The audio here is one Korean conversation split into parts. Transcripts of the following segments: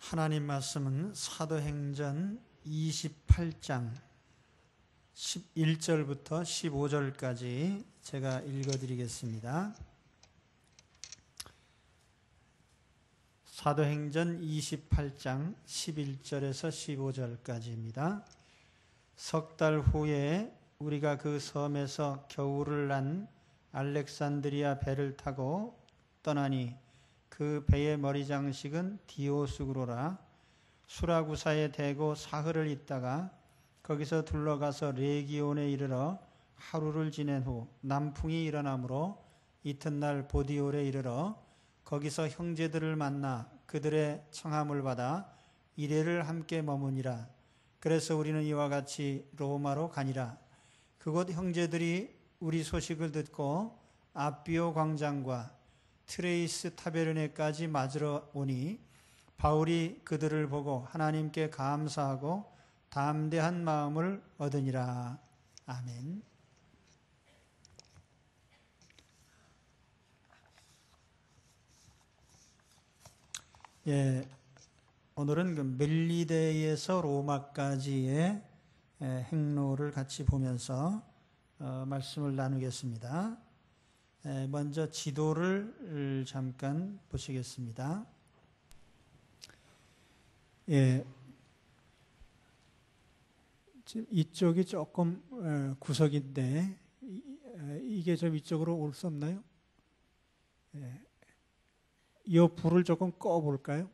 하나님 말씀은 사도행전 28장 11절부터 15절까지 제가 읽어드리겠습니다. 사도행전 28장 11절에서 15절까지입니다. 석 달 후에 우리가 그 섬에서 겨울을 난 알렉산드리아 배를 타고 떠나니 그 배의 머리 장식은 디오스구로라. 수라구사에 대고 사흘을 있다가 거기서 둘러가서 레기온에 이르러 하루를 지낸 후 남풍이 일어나므로 이튿날 보디올에 이르러 거기서 형제들을 만나 그들의 청함을 받아 이레를 함께 머무니라. 그래서 우리는 이와 같이 로마로 가니라. 그곳 형제들이 우리 소식을 듣고 아비오 광장과 트레이스 타베르네까지 맞으러 오니 바울이 그들을 보고 하나님께 감사하고 담대한 마음을 얻으니라. 아멘. 오늘은 그 멜리데에서 로마까지의 행로를 같이 보면서 말씀을 나누겠습니다. 먼저 지도를 잠깐 보시겠습니다. 이쪽이 조금 구석인데 이게 좀 이쪽으로 올 수 없나요? 이 불을 조금 꺼 볼까요?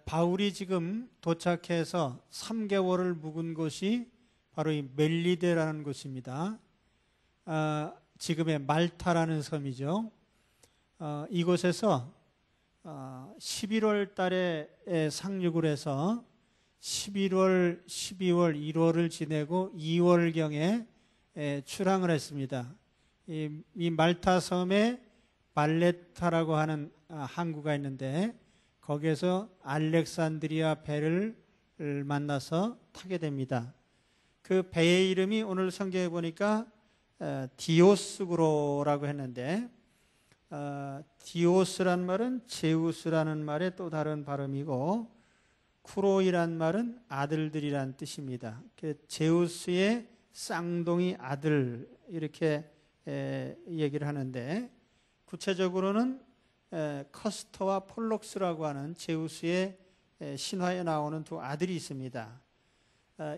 바울이 지금 도착해서 3개월을 묵은 곳이 바로 이 멜리데라는 곳입니다. 지금의 말타라는 섬이죠. 이곳에서 11월 달에 상륙을 해서 11월, 12월, 1월을 지내고 2월경에 출항을 했습니다. 이 말타 섬에 발레타라고 하는 항구가 있는데 거기에서 알렉산드리아 배를 만나서 타게 됩니다. 그 배의 이름이 오늘 성경에 보니까 디오스구로라고 했는데 디오스란 말은 제우스라는 말의 또 다른 발음이고 쿠로이란 말은 아들들이란 뜻입니다. 제우스의 쌍둥이 아들 이렇게 얘기를 하는데 구체적으로는 커스터와 폴록스라고 하는 제우스의 신화에 나오는 두 아들이 있습니다.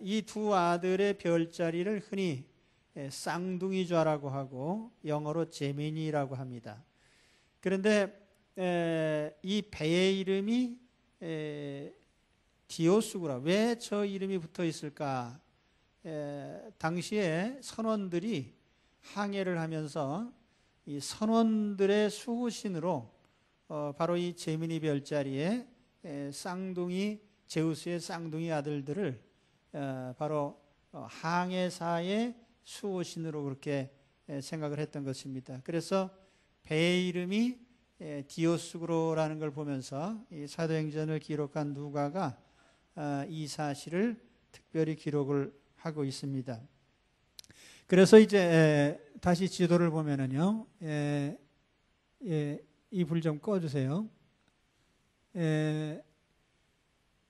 이 두 아들의 별자리를 흔히 쌍둥이좌라고 하고 영어로 제미니라고 합니다. 그런데 이 배의 이름이 디오스구라. 왜 저 이름이 붙어 있을까? 당시에 선원들이 항해를 하면서 이 선원들의 수호신으로 바로 이 제미니 별자리에 쌍둥이 제우스의 쌍둥이 아들들을 바로 항해사의 수호신으로 그렇게 생각을 했던 것입니다. 그래서 배의 이름이 디오스구로라는 걸 보면서 이 사도행전을 기록한 누가가 이 사실을 특별히 기록을 하고 있습니다. 그래서 이제 다시 지도를 보면은요, 이 불 좀 꺼주세요.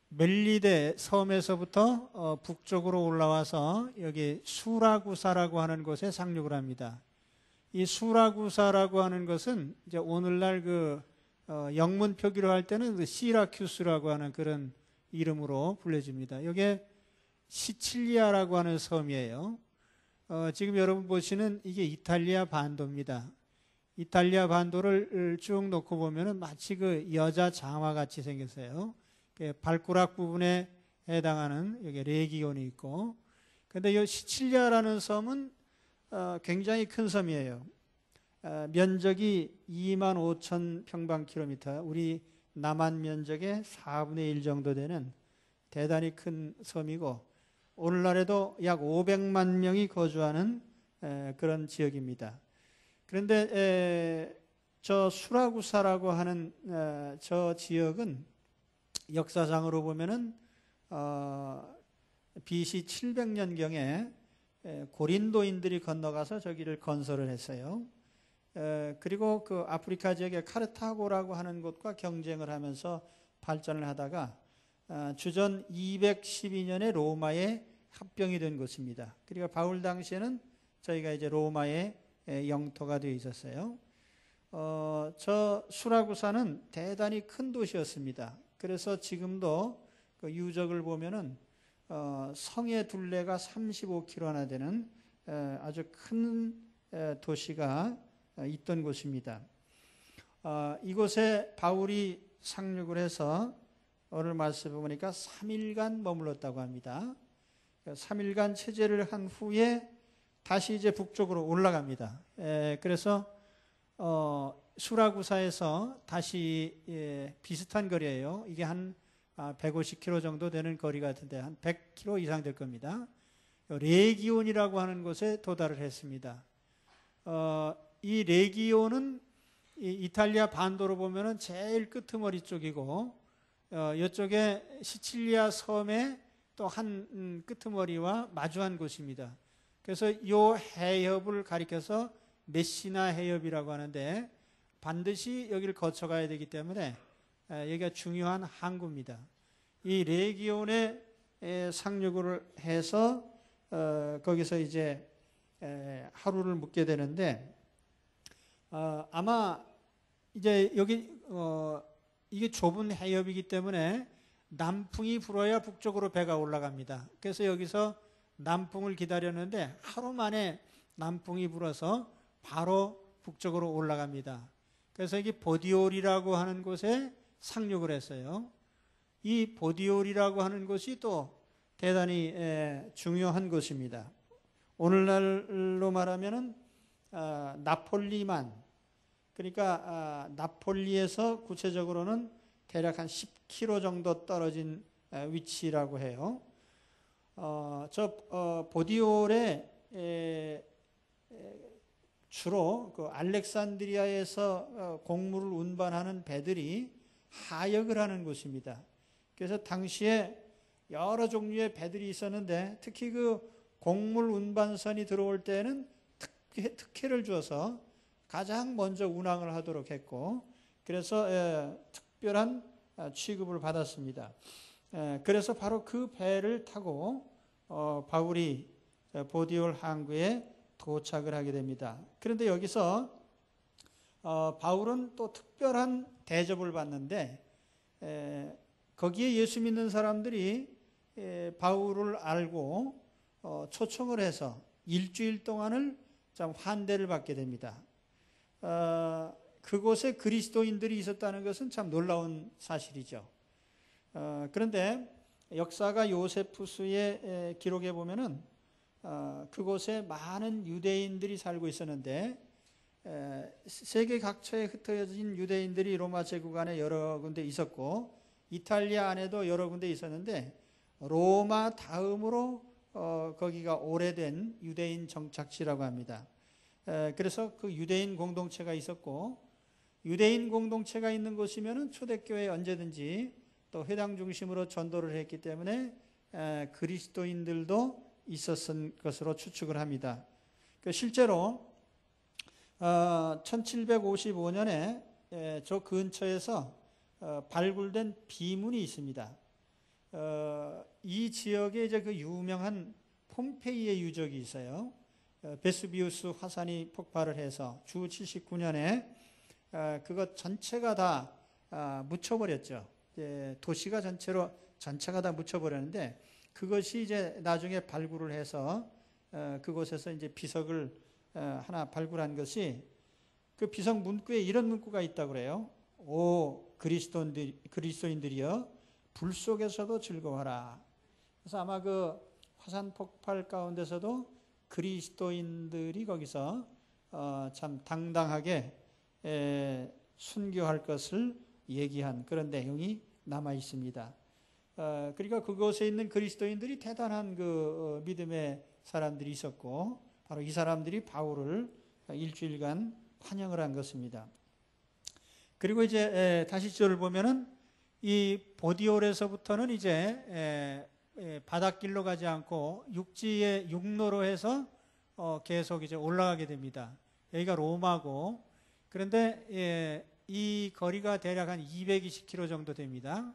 멜리데 섬에서부터 북쪽으로 올라와서 여기 수라구사라고 하는 곳에 상륙을 합니다. 이 수라구사라고 하는 것은 이제 오늘날 그 영문 표기로 할 때는 그 시라큐스라고 하는 그런 이름으로 불려집니다. 이게 시칠리아라고 하는 섬이에요. 지금 여러분 보시는 이게 이탈리아 반도입니다. 이탈리아 반도를 쭉 놓고 보면은 마치 그 여자 장화 같이 생겼어요. 발가락 부분에 해당하는 여기 레기온이 있고, 근데 이 시칠리아라는 섬은 굉장히 큰 섬이에요. 면적이 25,000평방킬로미터, 우리 남한 면적의 4분의 1 정도 되는 대단히 큰 섬이고 오늘날에도 약 500만 명이 거주하는 그런 지역입니다. 그런데 저 수라구사라고 하는 저 지역은 역사상으로 보면은 BC 700년경에 고린도인들이 건너가서 저기를 건설을 했어요. 그리고 그 아프리카 지역의 카르타고라고 하는 곳과 경쟁을 하면서 발전을 하다가 주전 212년에 로마에 합병이 된 곳입니다. 그리고 바울 당시에는 저희가 이제 로마의 영토가 되어 있었어요. 저 수라구사는 대단히 큰 도시였습니다. 그래서 지금도 그 유적을 보면은 성의 둘레가 35km나 되는 아주 큰 도시가 있던 곳입니다. 이곳에 바울이 상륙을 해서 오늘 말씀을 보니까 3일간 머물렀다고 합니다. 3일간 체제를 한 후에 다시 이제 북쪽으로 올라갑니다. 그래서 수라구사에서 다시 비슷한 거리예요. 이게 한 150km 정도 되는 거리 같은데 한 100km 이상 될 겁니다. 레기온이라고 하는 곳에 도달을 했습니다. 이 레기온은 이탈리아 반도로 보면은 제일 끄트머리 쪽이고 이쪽에 시칠리아 섬의 또 한 끄트머리와 마주한 곳입니다. 그래서 이 해협을 가리켜서 메시나 해협이라고 하는데 반드시 여기를 거쳐가야 되기 때문에 여기가 중요한 항구입니다. 이 레기온에 상륙을 해서 거기서 이제 하루를 묵게 되는데 아마 이제 여기 이게 좁은 해협이기 때문에 남풍이 불어야 북쪽으로 배가 올라갑니다. 그래서 여기서 남풍을 기다렸는데 하루 만에 남풍이 불어서 바로 북쪽으로 올라갑니다. 그래서 이게 보디올이라고 하는 곳에 상륙을 했어요. 이 보디올이라고 하는 곳이 또 대단히 중요한 곳입니다. 오늘날로 말하면은 나폴리만, 그러니까 나폴리에서 구체적으로는 대략 한 10km 정도 떨어진 위치라고 해요. 보디올에 주로 그 알렉산드리아에서 곡물을 운반하는 배들이 하역을 하는 곳입니다. 그래서 당시에 여러 종류의 배들이 있었는데 특히 그 곡물 운반선이 들어올 때는 특혜를 주어서 가장 먼저 운항을 하도록 했고, 그래서 특별한 취급을 받았습니다. 그래서 바로 그 배를 타고 바울이 보디올 항구에 도착을 하게 됩니다. 그런데 여기서 바울은 또 특별한 대접을 받는데 거기에 예수 믿는 사람들이 바울을 알고 초청을 해서 일주일 동안을 좀 환대를 받게 됩니다. 그곳에 그리스도인들이 있었다는 것은 참 놀라운 사실이죠. 그런데 역사가 요세푸스의 기록에 보면은 그곳에 많은 유대인들이 살고 있었는데 세계 각처에 흩어진 유대인들이 로마 제국 안에 여러 군데 있었고 이탈리아 안에도 여러 군데 있었는데 로마 다음으로 거기가 오래된 유대인 정착지라고 합니다. 그래서 그 유대인 공동체가 있었고 유대인 공동체가 있는 곳이면은 초대교회에 언제든지 또 회당 중심으로 전도를 했기 때문에 그리스도인들도 있었을 것으로 추측을 합니다. 실제로 1755년에 저 근처에서 발굴된 비문이 있습니다. 이 지역에 이제 그 유명한 폼페이의 유적이 있어요. 베수비우스 화산이 폭발을 해서 주 79년에 그것 전체가 다 묻혀버렸죠. 도시가 전체가 다 묻혀버렸는데 그것이 이제 나중에 발굴을 해서 그곳에서 이제 비석을 하나 발굴한 것이 그 비석 문구에 이런 문구가 있다고 그래요. 오 그리스도인들이여 불 속에서도 즐거워하라. 그래서 아마 그 화산 폭발 가운데서도 그리스도인들이 거기서 참 당당하게 순교할 것을 얘기한 그런 내용이 남아 있습니다. 그러니까 그곳에 있는 그리스도인들이 대단한 그 믿음의 사람들이 있었고 바로 이 사람들이 바울을 일주일간 환영을 한 것입니다. 그리고 이제 다시 저를 보면은 이 보디올에서부터는 이제 바닷길로 가지 않고 육지의 육로로 해서 계속 이제 올라가게 됩니다. 여기가 로마고, 그런데 이 거리가 대략 한 220km 정도 됩니다.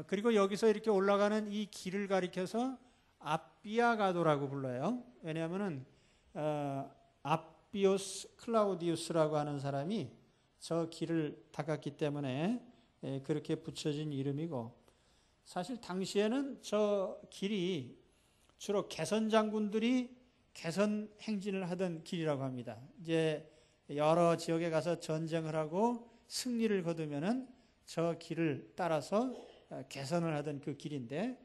그리고 여기서 이렇게 올라가는 이 길을 가리켜서 아비아가도라고 불러요. 왜냐하면은 아비오스 클라우디우스라고 하는 사람이 저 길을 닦았기 때문에 그렇게 붙여진 이름이고, 사실 당시에는 저 길이 주로 개선 장군들이 개선 행진을 하던 길이라고 합니다. 이제 여러 지역에 가서 전쟁을 하고 승리를 거두면은 저 길을 따라서 개선을 하던 그 길인데,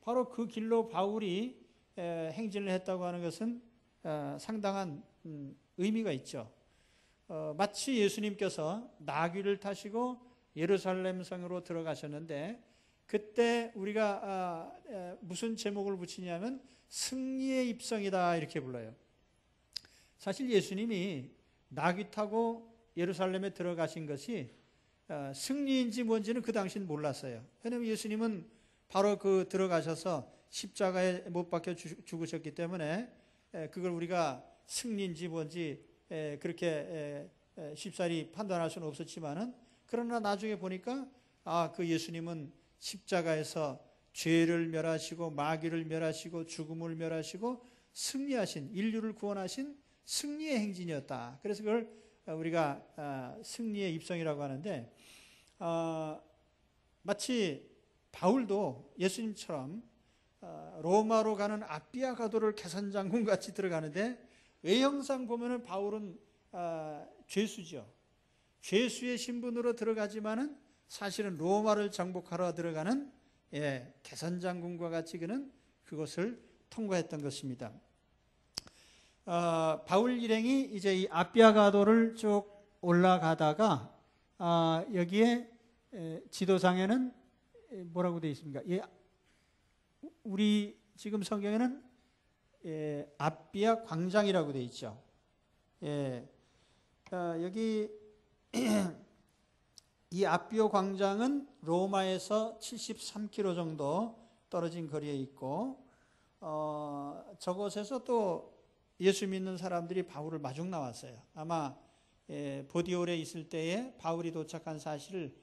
바로 그 길로 바울이 행진을 했다고 하는 것은 상당한 의미가 있죠. 마치 예수님께서 나귀를 타시고 예루살렘 성으로 들어가셨는데, 그때 우리가 무슨 제목을 붙이냐면 승리의 입성이다 이렇게 불러요. 사실 예수님이 나귀 타고 예루살렘에 들어가신 것이 승리인지 뭔지는 그 당시는 몰랐어요. 왜냐하면 예수님은 바로 그 들어가셔서 십자가에 못 박혀 죽으셨기 때문에 그걸 우리가 승리인지 뭔지 그렇게 쉽사리 판단할 수는 없었지만은, 그러나 나중에 보니까 그 예수님은 십자가에서 죄를 멸하시고 마귀를 멸하시고 죽음을 멸하시고 승리하신, 인류를 구원하신 승리의 행진이었다. 그래서 그걸 우리가 승리의 입성이라고 하는데, 마치 바울도 예수님처럼 로마로 가는 아비아가도를 개선장군 같이 들어가는데, 외형상 보면은 바울은 죄수죠. 죄수의 신분으로 들어가지만은 사실은 로마를 정복하러 들어가는 개선장군과 같이 그는 그것을 통과했던 것입니다. 바울 일행이 이제 이 아비아가도를 쭉 올라가다가 여기에 지도상에는 뭐라고 되어 있습니까? 우리 지금 성경에는 아비아 광장이라고 되어 있죠. 여기 이 아비오 광장은 로마에서 73km 정도 떨어진 거리에 있고, 저곳에서 또 예수 믿는 사람들이 바울을 마중 나왔어요. 아마 보디올에 있을 때에 바울이 도착한 사실을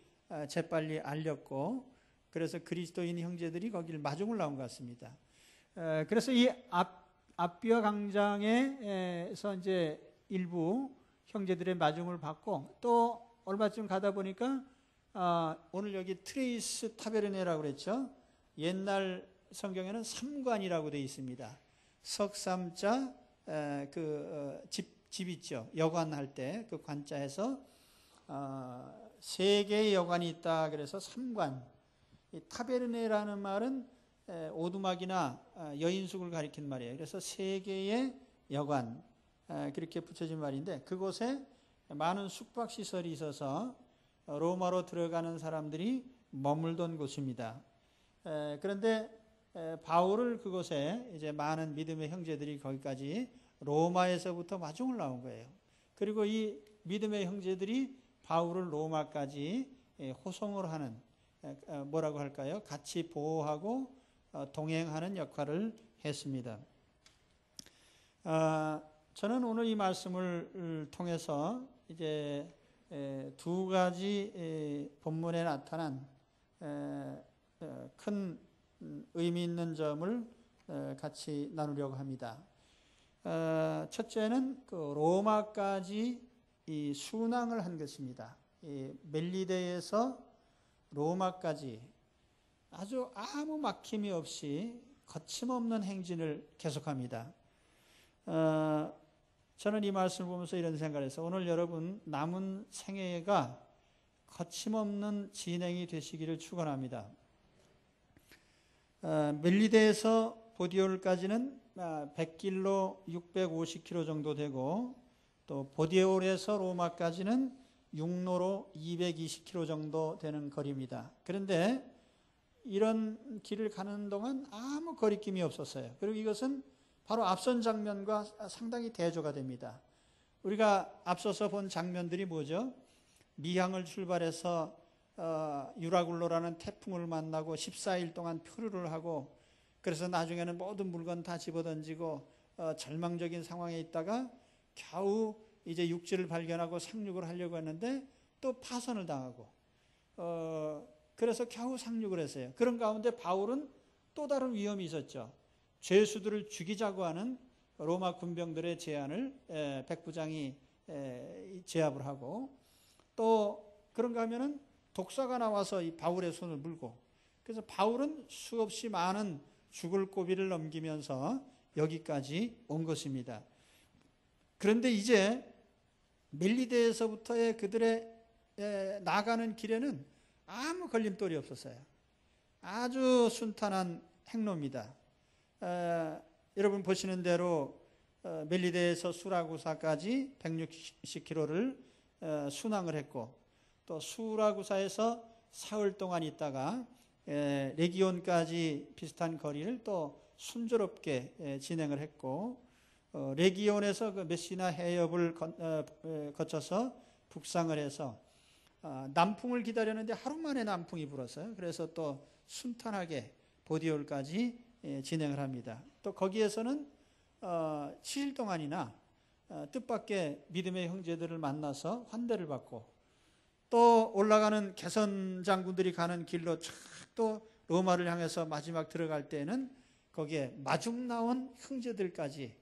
재빨리 알렸고, 그래서 그리스도인 형제들이 거기를 마중을 나온 것 같습니다. 그래서 이 아비오 광장에서 이제 일부 형제들의 마중을 받고, 또 얼마쯤 가다 보니까 오늘 여기 트레이스 타베르네라고 그랬죠. 옛날 성경에는 삼관이라고 되어 있습니다. 석삼자 집 있죠. 여관할 때 그 관자에서 세 개의 여관이 있다. 그래서 삼관. 이 타베르네라는 말은 오두막이나 여인숙을 가리키는 말이에요. 그래서 세 개의 여관, 그렇게 붙여진 말인데, 그곳에 많은 숙박시설이 있어서 로마로 들어가는 사람들이 머물던 곳입니다. 그런데 바울을 그곳에 이제 많은 믿음의 형제들이 거기까지 로마에서부터 마중을 나온 거예요. 그리고 이 믿음의 형제들이 바울을 로마까지 호송을 하는, 뭐라고 할까요? 같이 보호하고 동행하는 역할을 했습니다. 저는 오늘 이 말씀을 통해서 이제 두 가지 본문에 나타난 큰 의미 있는 점을 같이 나누려고 합니다. 첫째는 그 로마까지 이 순항을 한 것입니다. 이 멜리데에서 로마까지 아주 아무 막힘이 없이 거침없는 행진을 계속합니다. 저는 이 말씀을 보면서 이런 생각을 해서, 오늘 여러분 남은 생애가 거침없는 진행이 되시기를 축원합니다. 멜리데에서 보디올까지는 100길로 650km 정도 되고, 또 보디올에서 로마까지는 육로로 220km 정도 되는 거리입니다. 그런데 이런 길을 가는 동안 아무 거리낌이 없었어요. 그리고 이것은 바로 앞선 장면과 상당히 대조가 됩니다. 우리가 앞서서 본 장면들이 뭐죠? 미항을 출발해서 유라굴로라는 태풍을 만나고 14일 동안 표류를 하고 그래서 나중에는 모든 물건 다 집어던지고 절망적인 상황에 있다가 겨우 이제 육지를 발견하고 상륙을 하려고 했는데 또 파선을 당하고 그래서 겨우 상륙을 했어요. 그런 가운데 바울은 또 다른 위험이 있었죠. 죄수들을 죽이자고 하는 로마 군병들의 제안을 백부장이 제압을 하고 또 그런가 하면은 독사가 나와서 이 바울의 손을 물고 그래서 바울은 수없이 많은 죽을 고비를 넘기면서 여기까지 온 것입니다. 그런데 이제 멜리데에서부터의 그들의 나가는 길에는 아무 걸림돌이 없었어요. 아주 순탄한 행로입니다. 여러분 보시는 대로 멜리데에서 수라구사까지 160km를 순항을 했고 또 수라구사에서 사흘 동안 있다가 레기온까지 비슷한 거리를 또 순조롭게 진행을 했고 레기온에서 그 메시나 해협을 거쳐서 북상을 해서 남풍을 기다렸는데 하루 만에 남풍이 불었어요. 그래서 또 순탄하게 보디올까지 진행을 합니다. 또 거기에서는 7일 동안이나 뜻밖의 믿음의 형제들을 만나서 환대를 받고 또 올라가는 개선 장군들이 가는 길로 쫙 또 로마를 향해서 마지막 들어갈 때는 거기에 마중 나온 형제들까지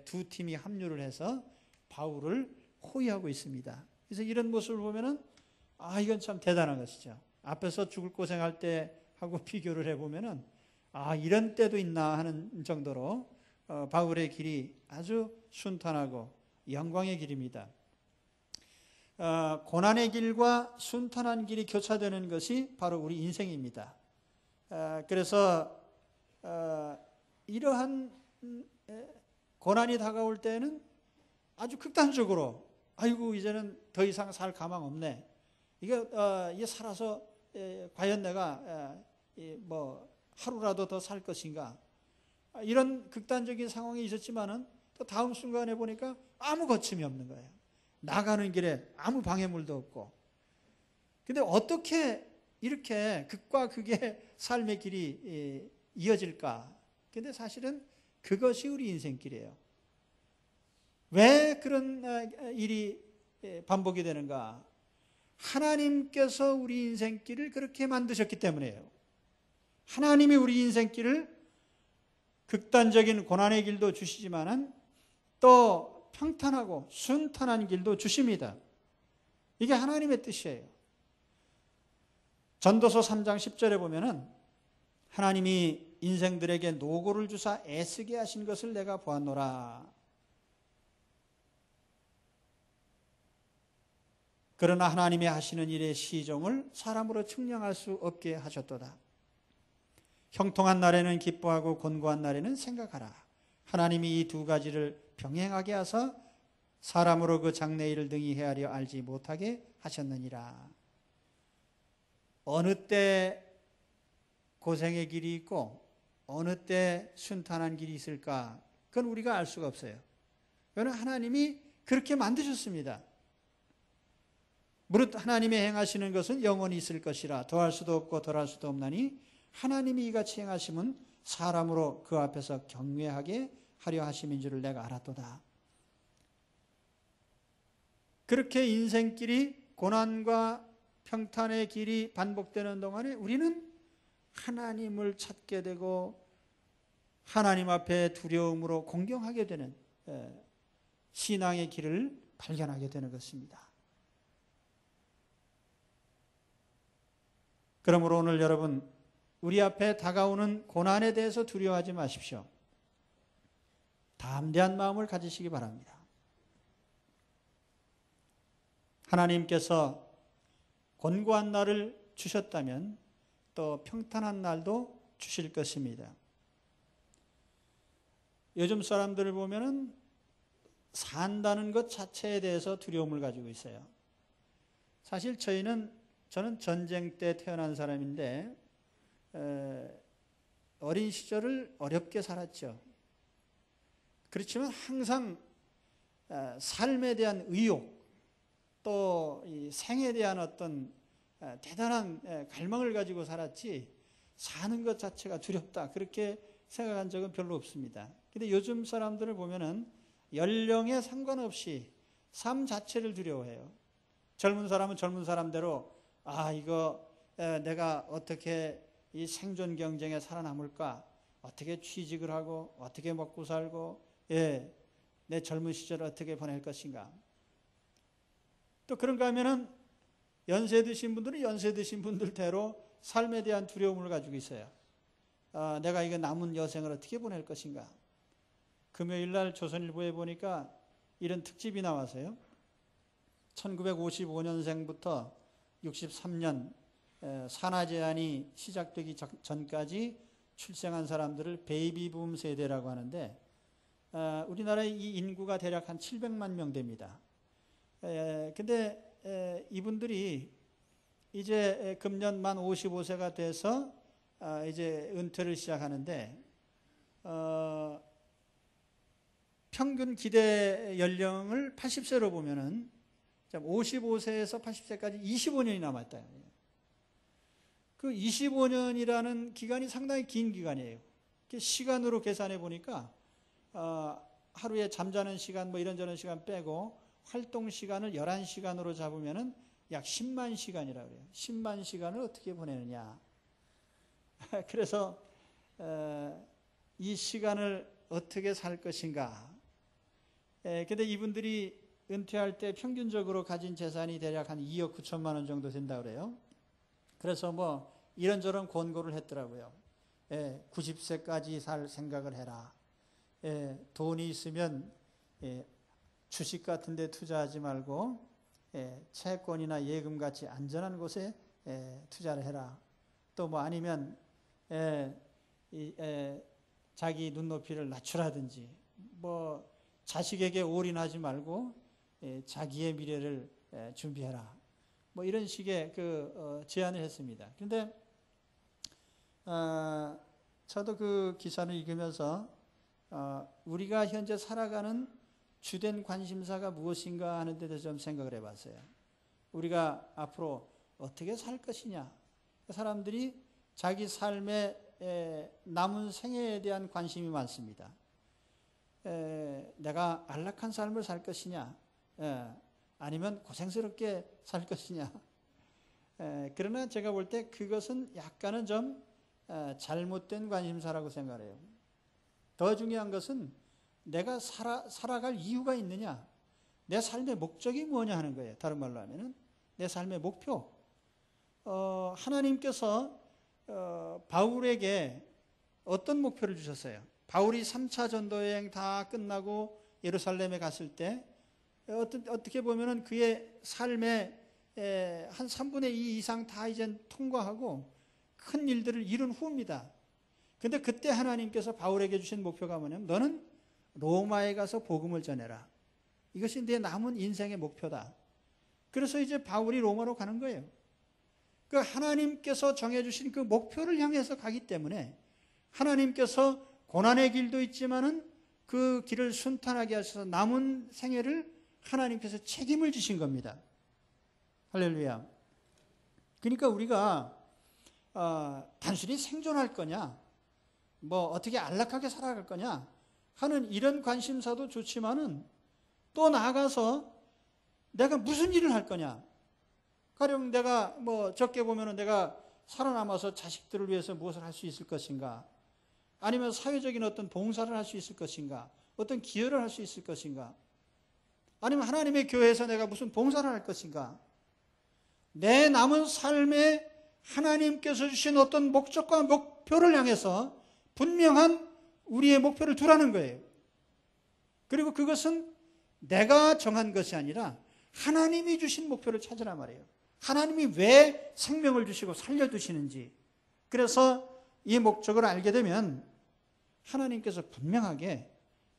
두 팀이 합류를 해서 바울을 호위하고 있습니다. 그래서 이런 모습을 보면은 이건 참 대단한 것이죠. 앞에서 죽을 고생할 때 하고 비교를 해보면은 이런 때도 있나 하는 정도로 바울의 길이 아주 순탄하고 영광의 길입니다. 고난의 길과 순탄한 길이 교차되는 것이 바로 우리 인생입니다. 그래서 이러한 고난이 다가올 때는 아주 극단적으로 아이고 이제는 더 이상 살 가망 없네. 이게 살아서 과연 내가 뭐 하루라도 더 살 것인가. 이런 극단적인 상황이 있었지만은 또 다음 순간에 보니까 아무 거침이 없는 거예요. 나가는 길에 아무 방해물도 없고. 근데 어떻게 이렇게 극과 극의 삶의 길이 이어질까? 근데 사실은 그것이 우리 인생길이에요. 왜 그런 일이 반복이 되는가? 하나님께서 우리 인생길을 그렇게 만드셨기 때문이에요. 하나님이 우리 인생길을 극단적인 고난의 길도 주시지만은 또 평탄하고 순탄한 길도 주십니다. 이게 하나님의 뜻이에요. 전도서 3장 10절에 보면은 하나님이 인생들에게 노고를 주사 애쓰게 하신 것을 내가 보았노라. 그러나 하나님의 하시는 일의 시종을 사람으로 측량할 수 없게 하셨도다. 형통한 날에는 기뻐하고 곤고한 날에는 생각하라. 하나님이 이 두 가지를 병행하게 하사 사람으로 그 장래일을 능히 헤아려 알지 못하게 하셨느니라. 어느 때 고생의 길이 있고 어느 때 순탄한 길이 있을까? 그건 우리가 알 수가 없어요. 왜냐하면 하나님이 그렇게 만드셨습니다. 무릇 하나님이 행하시는 것은 영원히 있을 것이라 더할 수도 없고 덜할 수도 없나니 하나님이 이같이 행하심은 사람으로 그 앞에서 경외하게 하려 하심인 줄을 내가 알았도다. 그렇게 인생길이 고난과 평탄의 길이 반복되는 동안에 우리는 하나님을 찾게 되고 하나님 앞에 두려움으로 공경하게 되는 신앙의 길을 발견하게 되는 것입니다. 그러므로 오늘 여러분 우리 앞에 다가오는 고난에 대해서 두려워하지 마십시오. 담대한 마음을 가지시기 바랍니다. 하나님께서 곤고한 날을 주셨다면 또 평탄한 날도 주실 것입니다. 요즘 사람들을 보면은 산다는 것 자체에 대해서 두려움을 가지고 있어요. 사실 저는 전쟁 때 태어난 사람인데 어린 시절을 어렵게 살았죠. 그렇지만 항상 삶에 대한 의욕 또 이 생에 대한 어떤 대단한 갈망을 가지고 살았지 사는 것 자체가 두렵다 그렇게 생각한 적은 별로 없습니다. 근데 요즘 사람들을 보면은 연령에 상관없이 삶 자체를 두려워해요. 젊은 사람은 젊은 사람대로 이거 내가 어떻게 이 생존 경쟁에 살아남을까, 어떻게 취직을 하고 어떻게 먹고 살고 내 젊은 시절을 어떻게 보낼 것인가. 또 그런가 하면은 연세 드신 분들은 연세 드신 분들대로 삶에 대한 두려움을 가지고 있어요. 내가 이거 남은 여생을 어떻게 보낼 것인가. 금요일 날 조선일보에 보니까 이런 특집이 나와서요. 1955년생부터 63년 산하 제한이 시작되기 전까지 출생한 사람들을 베이비붐 세대라고 하는데 우리나라의 이 인구가 대략 한 700만 명 됩니다. 근데 이분들이 이제 금년 만 55세가 돼서 이제 은퇴를 시작하는데 평균 기대 연령을 80세로 보면은 55세에서 80세까지 25년이 남았다. 그 25년이라는 기간이 상당히 긴 기간이에요. 시간으로 계산해 보니까 하루에 잠자는 시간 뭐 이런저런 시간 빼고 활동 시간을 11시간으로 잡으면은 약 10만 시간이라고 그래요. 10만 시간을 어떻게 보내느냐. 그래서 이 시간을 어떻게 살 것인가. 근데 이분들이 은퇴할 때 평균적으로 가진 재산이 대략 한 2억 9천만 원 정도 된다고 그래요. 그래서 뭐 이런저런 권고를 했더라고요. 90세까지 살 생각을 해라. 돈이 있으면 주식 같은 데 투자하지 말고 채권이나 예금 같이 안전한 곳에 투자를 해라. 또 뭐 아니면 자기 눈높이를 낮추라든지 뭐 자식에게 올인하지 말고 자기의 미래를 준비해라. 뭐 이런 식의 제안을 했습니다. 그런데 저도 그 기사를 읽으면서 우리가 현재 살아가는 주된 관심사가 무엇인가 하는 데 대해서 좀 생각을 해봤어요. 우리가 앞으로 어떻게 살 것이냐. 사람들이 자기 삶의 남은 생애에 대한 관심이 많습니다. 내가 안락한 삶을 살 것이냐, 아니면 고생스럽게 살 것이냐. 그러나 제가 볼 때 그것은 약간은 좀 잘못된 관심사라고 생각해요. 더 중요한 것은 내가 살아갈 이유가 있느냐, 내 삶의 목적이 뭐냐 하는 거예요. 다른 말로 하면은 내 삶의 목표. 하나님께서 바울에게 어떤 목표를 주셨어요? 바울이 3차 전도 여행 다 끝나고 예루살렘에 갔을 때 어떻게 보면은 그의 삶의 한 3분의 2 이상 다 이제 통과하고 큰 일들을 이룬 후입니다. 근데 그때 하나님께서 바울에게 주신 목표가 뭐냐면 너는 로마에 가서 복음을 전해라. 이것이 내 남은 인생의 목표다. 그래서 이제 바울이 로마로 가는 거예요. 그 하나님께서 정해주신 그 목표를 향해서 가기 때문에 하나님께서 고난의 길도 있지만은 그 길을 순탄하게 하셔서 남은 생애를 하나님께서 책임을 지신 겁니다. 할렐루야. 그러니까 우리가 단순히 생존할 거냐, 뭐 어떻게 안락하게 살아갈 거냐 하는 이런 관심사도 좋지만은 또 나아가서 내가 무슨 일을 할 거냐. 가령 내가 뭐 적게 보면은 내가 살아남아서 자식들을 위해서 무엇을 할 수 있을 것인가, 아니면 사회적인 어떤 봉사를 할 수 있을 것인가, 어떤 기여를 할 수 있을 것인가, 아니면 하나님의 교회에서 내가 무슨 봉사를 할 것인가. 내 남은 삶에 하나님께서 주신 어떤 목적과 목표를 향해서 분명한 우리의 목표를 두라는 거예요. 그리고 그것은 내가 정한 것이 아니라 하나님이 주신 목표를 찾으란 말이에요. 하나님이 왜 생명을 주시고 살려두시는지. 그래서 이 목적을 알게 되면 하나님께서 분명하게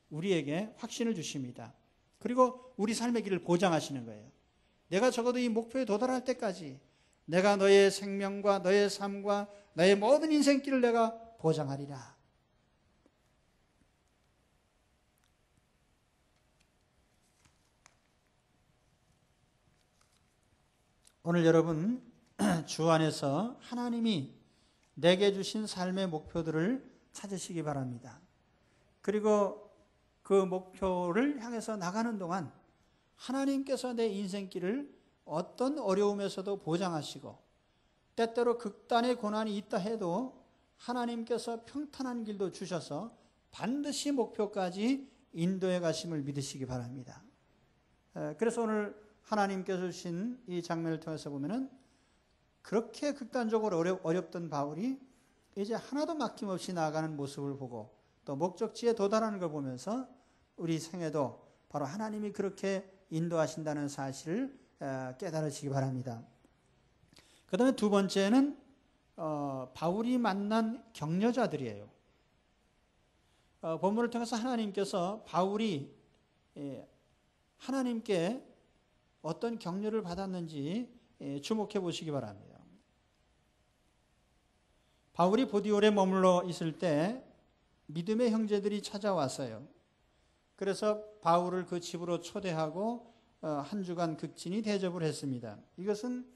우리에게 확신을 주십니다. 그리고 우리 삶의 길을 보장하시는 거예요. 내가 적어도 이 목표에 도달할 때까지 내가 너의 생명과 너의 삶과 너의 모든 인생길을 내가 보장하리라. 오늘 여러분 주 안에서 하나님이 내게 주신 삶의 목표들을 찾으시기 바랍니다. 그리고 그 목표를 향해서 나가는 동안 하나님께서 내 인생길을 어떤 어려움에서도 보장하시고 때때로 극단의 고난이 있다 해도 하나님께서 평탄한 길도 주셔서 반드시 목표까지 인도해 가심을 믿으시기 바랍니다. 그래서 오늘 하나님께서 주신 이 장면을 통해서 보면은 그렇게 극단적으로 어렵던 바울이 이제 하나도 막힘없이 나아가는 모습을 보고 또 목적지에 도달하는 걸 보면서 우리 생애도 바로 하나님이 그렇게 인도하신다는 사실을 깨달으시기 바랍니다. 그 다음에 두 번째는 바울이 만난 격려자들이에요. 본문을 통해서 하나님께서 바울이 하나님께 어떤 격려를 받았는지 주목해 보시기 바랍니다. 바울이 보디올에 머물러 있을 때 믿음의 형제들이 찾아왔어요. 그래서 바울을 그 집으로 초대하고 한 주간 극진히 대접을 했습니다. 이것은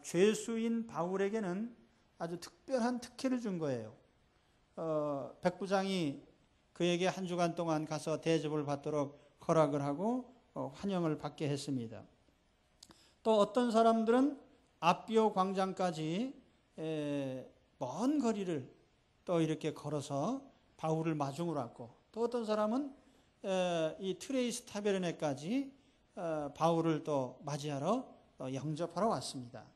죄수인 바울에게는 아주 특별한 특혜를 준 거예요. 백부장이 그에게 한 주간 동안 가서 대접을 받도록 허락을 하고 환영을 받게 했습니다. 또 어떤 사람들은 아비오 광장까지 먼 거리를 또 이렇게 걸어서 바울을 마중을 왔고, 또 어떤 사람은 이 트레이스 타베르네까지 바울을 또 맞이하러 영접하러 왔습니다.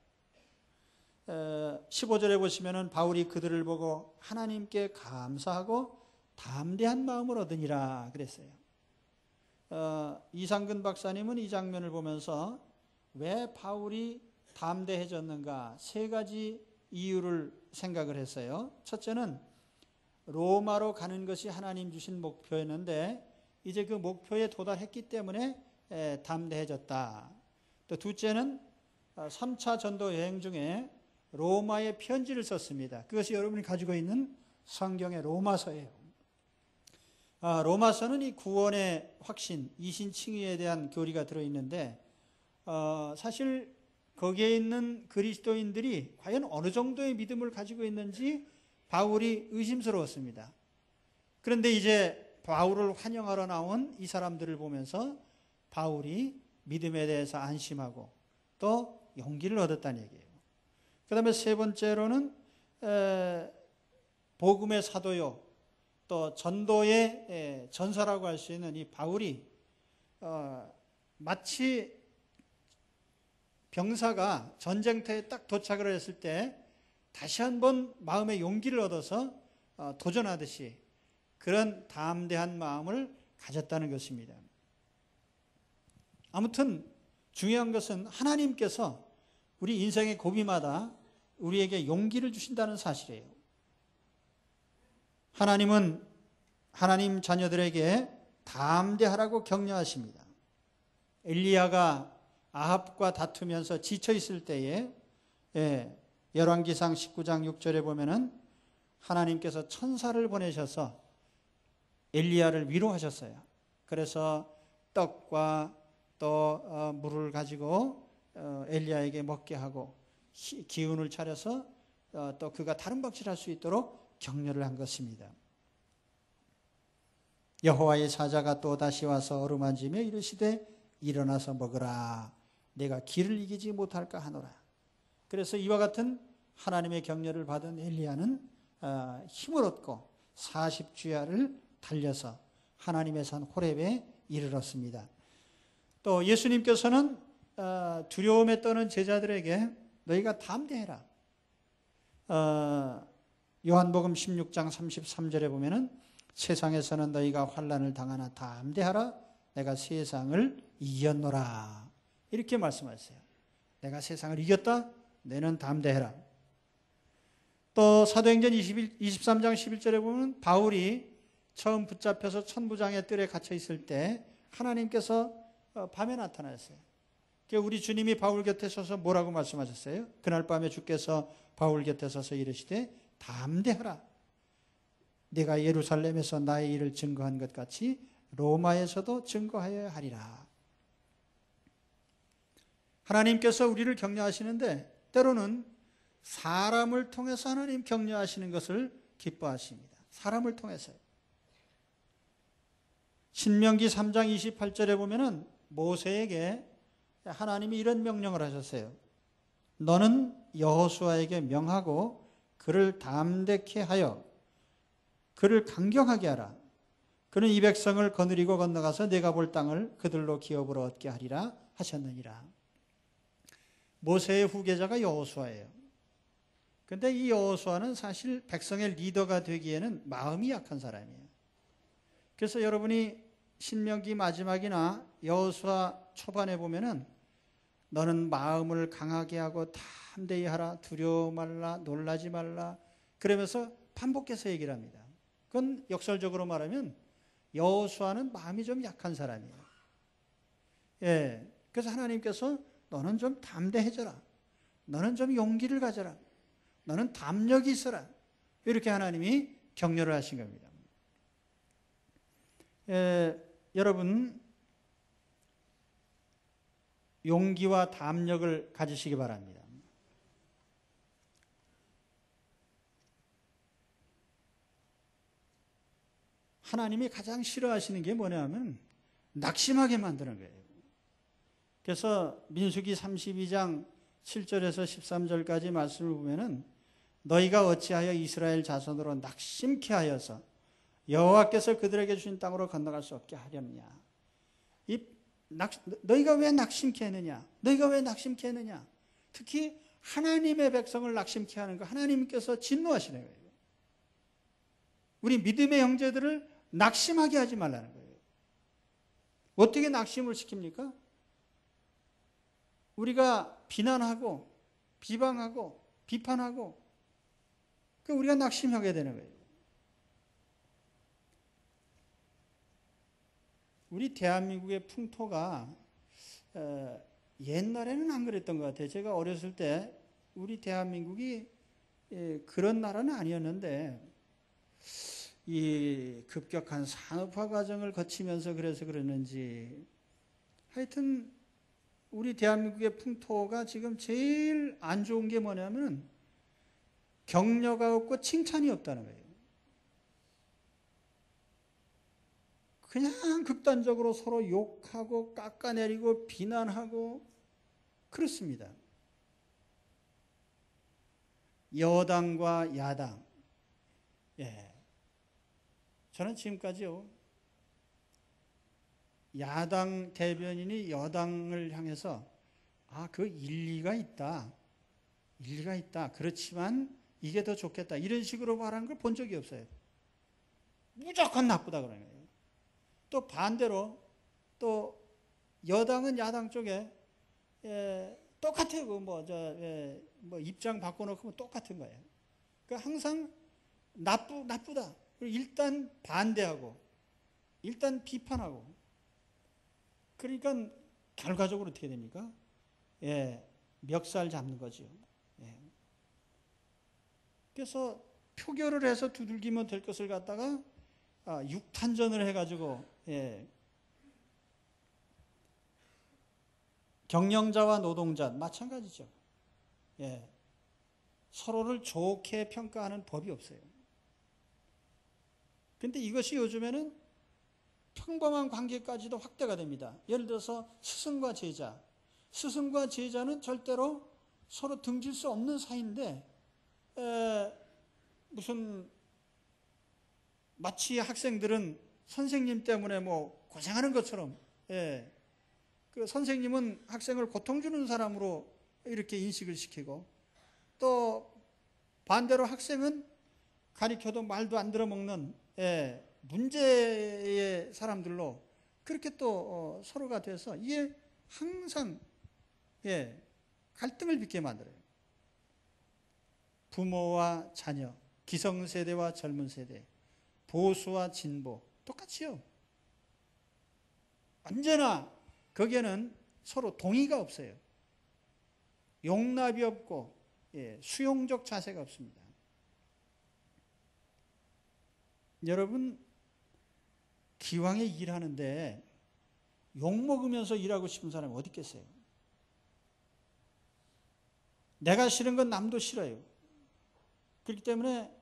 15절에 보시면은 바울이 그들을 보고 하나님께 감사하고 담대한 마음을 얻으니라 그랬어요. 이상근 박사님은 이 장면을 보면서 왜 바울이 담대해졌는가 세 가지 이유를 생각을 했어요. 첫째는 로마로 가는 것이 하나님 주신 목표였는데 이제 그 목표에 도달했기 때문에 담대해졌다. 또 둘째는 3차 전도 여행 중에 로마에 편지를 썼습니다. 그것이 여러분이 가지고 있는 성경의 로마서예요. 로마서는 이 구원의 확신, 이신칭의에 대한 교리가 들어있는데 사실 거기에 있는 그리스도인들이 과연 어느 정도의 믿음을 가지고 있는지 바울이 의심스러웠습니다. 그런데 이제 바울을 환영하러 나온 이 사람들을 보면서 바울이 믿음에 대해서 안심하고 또 용기를 얻었다는 얘기예요. 그 다음에 세 번째로는 복음의 사도요, 또 전도의 전사라고 할 수 있는 이 바울이 마치 병사가 전쟁터에 딱 도착을 했을 때 다시 한번 마음의 용기를 얻어서 도전하듯이 그런 담대한 마음을 가졌다는 것입니다. 아무튼 중요한 것은 하나님께서 우리 인생의 고비마다 우리에게 용기를 주신다는 사실이에요. 하나님은 하나님 자녀들에게 담대하라고 격려하십니다. 엘리야가 아합과 다투면서 지쳐 있을 때에 열왕기상 19장 6절에 보면은 하나님께서 천사를 보내셔서 엘리야를 위로하셨어요. 그래서 떡과 또 물을 가지고 엘리야에게 먹게 하고 기운을 차려서 또 그가 다른 박질을 할 수 있도록 격려를 한 것입니다. 여호와의 사자가 또 다시 와서 어루만지며 이르시되 일어나서 먹으라. 내가 길을 이기지 못할까 하노라. 그래서 이와 같은 하나님의 격려를 받은 엘리야는 힘을 얻고 40주야를 달려서 하나님의 산 호렙에 이르렀습니다. 또 예수님께서는 두려움에 떠는 제자들에게 너희가 담대해라. 요한복음 16장 33절에 보면은 세상에서는 너희가 환난을 당하나 담대하라. 내가 세상을 이겼노라. 이렇게 말씀하셨어요. 내가 세상을 이겼다. 너는 담대해라. 또 사도행전 23장 11절에 보면 바울이 처음 붙잡혀서 천부장의 뜰에 갇혀 있을 때 하나님께서 밤에 나타나셨어요. 우리 주님이 바울 곁에 서서 뭐라고 말씀하셨어요? 그날 밤에 주께서 바울 곁에 서서 이르시되 담대하라. 내가 예루살렘에서 나의 일을 증거한 것 같이 로마에서도 증거하여야 하리라. 하나님께서 우리를 격려하시는데 때로는 사람을 통해서 하나님 격려하시는 것을 기뻐하십니다. 사람을 통해서요. 신명기 3장 28절에 보면은 모세에게 하나님이 이런 명령을 하셨어요. 너는 여호수아에게 명하고 그를 담대케 하여 그를 강경하게 하라. 그는 이 백성을 거느리고 건너가서 내가 볼 땅을 그들로 기업으로 얻게 하리라 하셨느니라. 모세의 후계자가 여호수아예요. 그런데 이 여호수아는 사실 백성의 리더가 되기에는 마음이 약한 사람이에요. 그래서 여러분이 신명기 마지막이나 여호수아 초반에 보면은 너는 마음을 강하게 하고 담대히 하라, 두려워 말라, 놀라지 말라, 그러면서 반복해서 얘기를 합니다. 그건 역설적으로 말하면 여호수아는 마음이 좀 약한 사람이에요. 예, 그래서 하나님께서 너는 좀 담대해져라, 너는 좀 용기를 가져라, 너는 담력이 있어라, 이렇게 하나님이 격려를 하신 겁니다. 여러분, 용기와 담력을 가지시기 바랍니다. 하나님이 가장 싫어하시는 게 뭐냐면 낙심하게 만드는 거예요. 그래서 민수기 32장 7절에서 13절까지 말씀을 보면은 너희가 어찌하여 이스라엘 자손으로 낙심케 하여서 여호와께서 그들에게 주신 땅으로 건너갈 수 없게 하렵냐. 너희가 왜 낙심케 했느냐? 너희가 왜 낙심케 했느냐? 특히 하나님의 백성을 낙심케 하는 거 하나님께서 진노하시는 거예요. 우리 믿음의 형제들을 낙심하게 하지 말라는 거예요. 어떻게 낙심을 시킵니까? 우리가 비난하고 비방하고 비판하고 우리가 낙심하게 되는 거예요. 우리 대한민국의 풍토가 옛날에는 안 그랬던 것 같아요. 제가 어렸을 때 우리 대한민국이 그런 나라는 아니었는데 이 급격한 산업화 과정을 거치면서 그래서 그랬는지 하여튼 우리 대한민국의 풍토가 지금 제일 안 좋은 게 뭐냐면 격려가 없고 칭찬이 없다는 거예요. 그냥 극단적으로 서로 욕하고 깎아내리고 비난하고 그렇습니다. 여당과 야당. 저는 지금까지요, 야당 대변인이 여당을 향해서 그 일리가 있다. 일리가 있다. 그렇지만 이게 더 좋겠다. 이런 식으로 말하는 걸 본 적이 없어요. 무조건 나쁘다 그러는 거예요. 또 반대로 또 여당은 야당 쪽에 똑같아요. 뭐 입장 바꿔놓고 똑같은 거예요. 그러니까 항상 나쁘다. 일단 반대하고 일단 비판하고 그러니까 결과적으로 어떻게 됩니까? 멱살 잡는 거죠. 그래서 표결을 해서 두들기면 될 것을 갖다가 육탄전을 해가지고 경영자와 노동자 마찬가지죠. 서로를 좋게 평가하는 법이 없어요. 그런데 이것이 요즘에는 평범한 관계까지도 확대가 됩니다. 예를 들어서 스승과 제자. 스승과 제자는 절대로 서로 등질 수 없는 사이인데 무슨 마치 학생들은 선생님 때문에 뭐 고생하는 것처럼 그 선생님은 학생을 고통 주는 사람으로 이렇게 인식을 시키고 또 반대로 학생은 가르쳐도 말도 안 들어먹는 문제의 사람들로 그렇게 또 서로가 돼서 이게 항상 갈등을 빚게 만들어요. 부모와 자녀, 기성세대와 젊은 세대, 보수와 진보 똑같이요. 언제나 거기에는 서로 동의가 없어요. 용납이 없고 수용적 자세가 없습니다. 여러분, 기왕에 일하는데 욕먹으면서 일하고 싶은 사람이 어디 있겠어요? 내가 싫은 건 남도 싫어요. 그렇기 때문에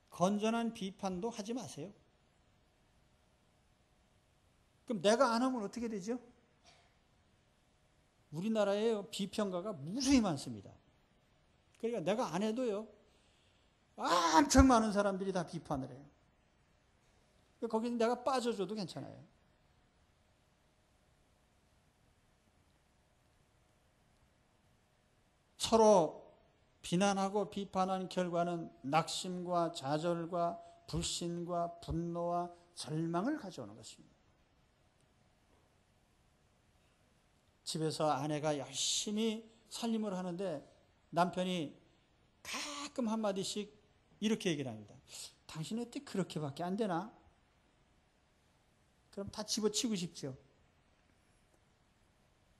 건전한 비판도 하지 마세요. 그럼 내가 안 하면 어떻게 되죠? 우리나라에 비평가가 무수히 많습니다. 그러니까 내가 안 해도요, 엄청 많은 사람들이 다 비판을 해요. 거기는 내가 빠져줘도 괜찮아요. 서로 비난하고 비판한 결과는 낙심과 좌절과 불신과 분노와 절망을 가져오는 것입니다. 집에서 아내가 열심히 살림을 하는데 남편이 가끔 한마디씩 이렇게 얘기를 합니다. 당신 어떻게 그렇게밖에 안 되나? 그럼 다 집어치고 싶죠.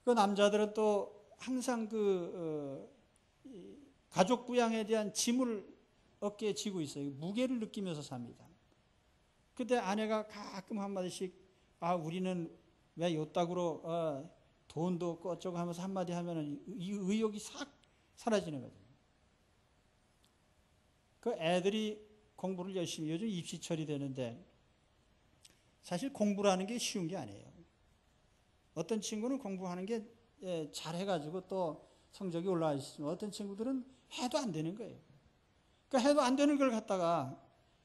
그 남자들은 또 항상 가족 부양에 대한 짐을 어깨에 지고 있어요. 무게를 느끼면서 삽니다. 그때 아내가 가끔 한마디씩 우리는 왜 요따구로 돈도 없고 어쩌고 하면서 한마디 하면은 이 의욕이 싹 사라지는 거죠. 그 애들이 공부를 열심히, 요즘 입시철이 되는데 사실 공부라는 게 쉬운 게 아니에요. 어떤 친구는 공부하는 게 잘해가지고 또 성적이 올라가시지만 어떤 친구들은 해도 안 되는 거예요. 그러니까 해도 안 되는 걸 갖다가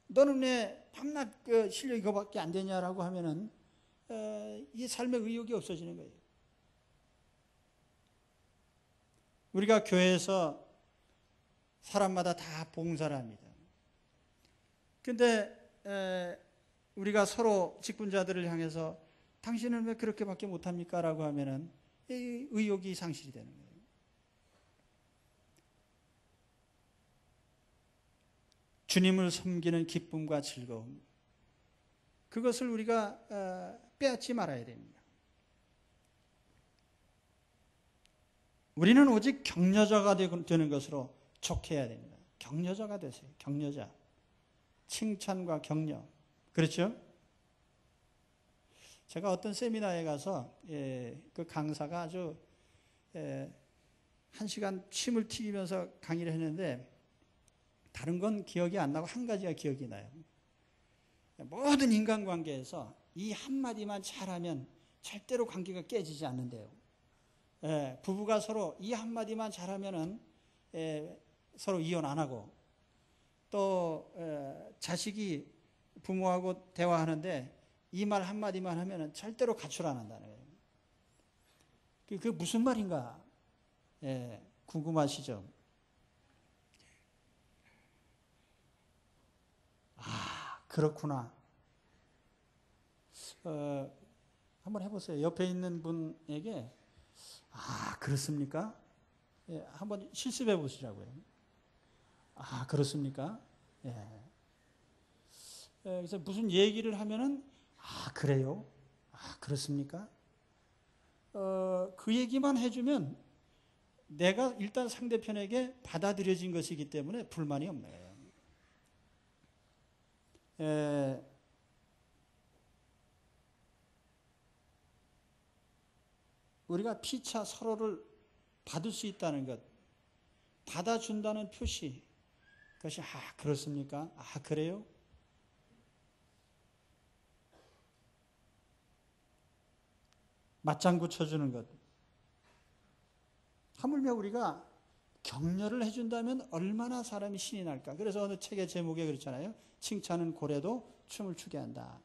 너는 왜 밤낮 실력 이거밖에 안 되냐라고 하면은 이 삶의 의욕이 없어지는 거예요. 우리가 교회에서 사람마다 다 봉사를 합니다. 근데 우리가 서로 직분자들을 향해서 당신은 왜 그렇게밖에 못합니까? 라고 하면은 이 의욕이 상실이 되는 거예요. 주님을 섬기는 기쁨과 즐거움, 그것을 우리가 빼앗지 말아야 됩니다. 우리는 오직 격려자가 되는 것으로 촉해야 됩니다. 격려자가 되세요. 격려자. 칭찬과 격려. 그렇죠? 제가 어떤 세미나에 가서 그 강사가 아주 1시간 침을 튀기면서 강의를 했는데 다른 건 기억이 안 나고 한 가지가 기억이 나요. 모든 인간관계에서 이 한마디만 잘하면 절대로 관계가 깨지지 않는데요. 부부가 서로 이 한마디만 잘하면은 서로 이혼 안 하고, 또 자식이 부모하고 대화하는데 이 말 한마디만 하면은 절대로 가출 안 한다는 거예요. 그게 무슨 말인가? 궁금하시죠? 그렇구나. 한번 해보세요. 옆에 있는 분에게 그렇습니까? 한번 실습해 보시라고요. 그렇습니까? 그래서 무슨 얘기를 하면은 그래요? 그렇습니까? 그 얘기만 해주면 내가 일단 상대편에게 받아들여진 것이기 때문에 불만이 없는 거예요. 우리가 피차 서로를 받을 수 있다는 것, 받아준다는 표시, 그것이 그렇습니까? 그래요? 맞장구 쳐주는 것. 하물며 우리가 격려를 해준다면 얼마나 사람이 신이 날까. 그래서 어느 책의 제목에 그렇잖아요. 칭찬은 고래도 춤을 추게 한다.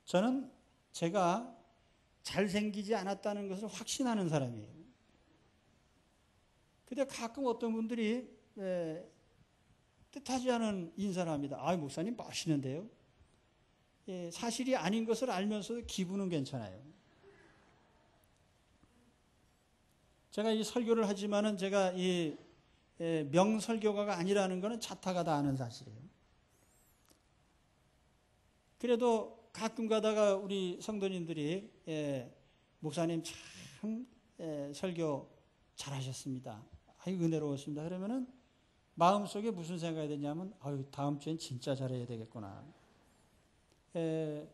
저는 제가 잘생기지 않았다는 것을 확신하는 사람이에요. 근데 가끔 어떤 분들이 뜻하지 않은 인사를 합니다. 목사님 멋있는데요. 사실이 아닌 것을 알면서도 기분은 괜찮아요. 제가 이 설교를 하지만은 제가 이 명설교가가 아니라는 것은 자타가 다 아는 사실이에요. 그래도 가끔 가다가 우리 성도님들이 목사님 참 설교 잘하셨습니다. 은혜로웠습니다. 그러면은 마음속에 무슨 생각이 드냐면 다음 주엔 진짜 잘해야 되겠구나. 그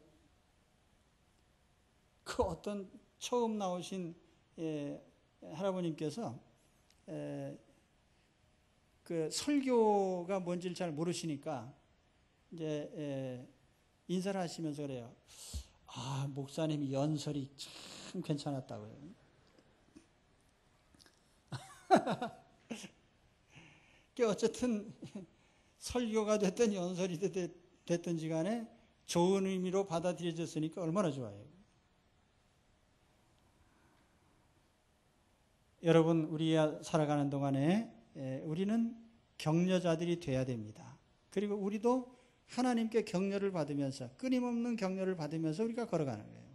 어떤 처음 나오신 할아버님께서 그 설교가 뭔지를 잘 모르시니까 이제 인사를 하시면서 그래요. 아, 목사님이 연설이 참 괜찮았다고요. 어쨌든 설교가 됐든 연설이 됐든지 간에 좋은 의미로 받아들여졌으니까 얼마나 좋아요. 여러분, 우리 살아가는 동안에 우리는 격려자들이 돼야 됩니다. 그리고 우리도 하나님께 격려를 받으면서, 끊임없는 격려를 받으면서 우리가 걸어가는 거예요.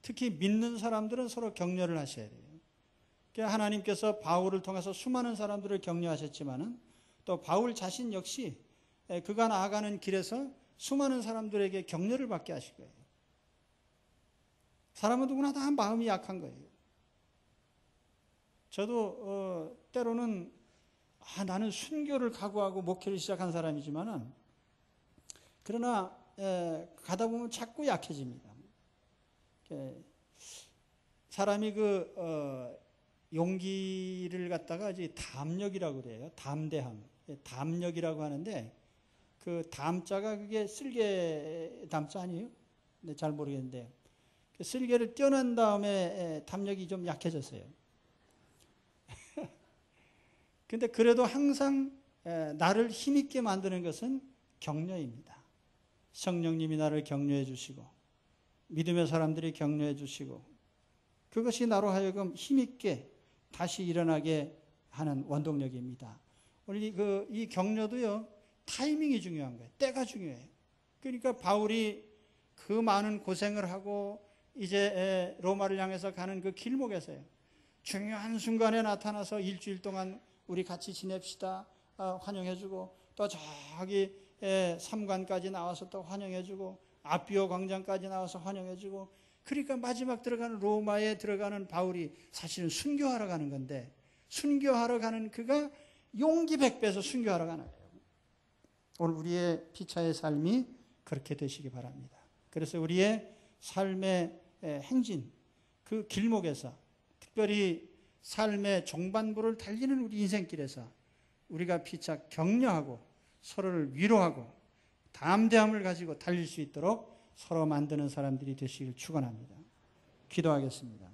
특히 믿는 사람들은 서로 격려를 하셔야 돼요. 하나님께서 바울을 통해서 수많은 사람들을 격려하셨지만은 또 바울 자신 역시 그가 나아가는 길에서 수많은 사람들에게 격려를 받게 하실 거예요. 사람은 누구나 다 마음이 약한 거예요. 저도 때로는 나는 순교를 각오하고 목회를 시작한 사람이지만은 그러나 가다 보면 자꾸 약해집니다. 사람이 용기를 갖다가 이제 담력이라고 그래요. 담대함, 담력이라고 하는데 그 담자가 그게 쓸개 담자 아니에요? 네, 잘 모르겠는데 쓸개를 떼어낸 다음에 담력이 좀 약해졌어요. 근데 그래도 항상 나를 힘있게 만드는 것은 격려입니다. 성령님이 나를 격려해 주시고 믿음의 사람들이 격려해 주시고 그것이 나로 하여금 힘있게 다시 일어나게 하는 원동력입니다. 우리 이 격려도요, 타이밍이 중요한 거예요. 때가 중요해요. 그러니까 바울이 그 많은 고생을 하고 이제 로마를 향해서 가는 그 길목에서요, 중요한 순간에 나타나서 일주일 동안 우리 같이 지냅시다 환영해주고, 또 저기 삼관까지 나와서 또 환영해주고, 아비오 광장까지 나와서 환영해주고, 그러니까 마지막 들어가는 로마에 들어가는 바울이 사실은 순교하러 가는 건데, 순교하러 가는 그가 용기 100배에서 순교하러 가는 거예요. 오늘 우리의 피차의 삶이 그렇게 되시기 바랍니다. 그래서 우리의 삶의 행진, 그 길목에서, 특별히 삶의 종반부를 달리는 우리 인생길에서 우리가 피차 격려하고 서로를 위로하고 담대함을 가지고 달릴 수 있도록 서로 만드는 사람들이 되시길 축원합니다. 기도하겠습니다.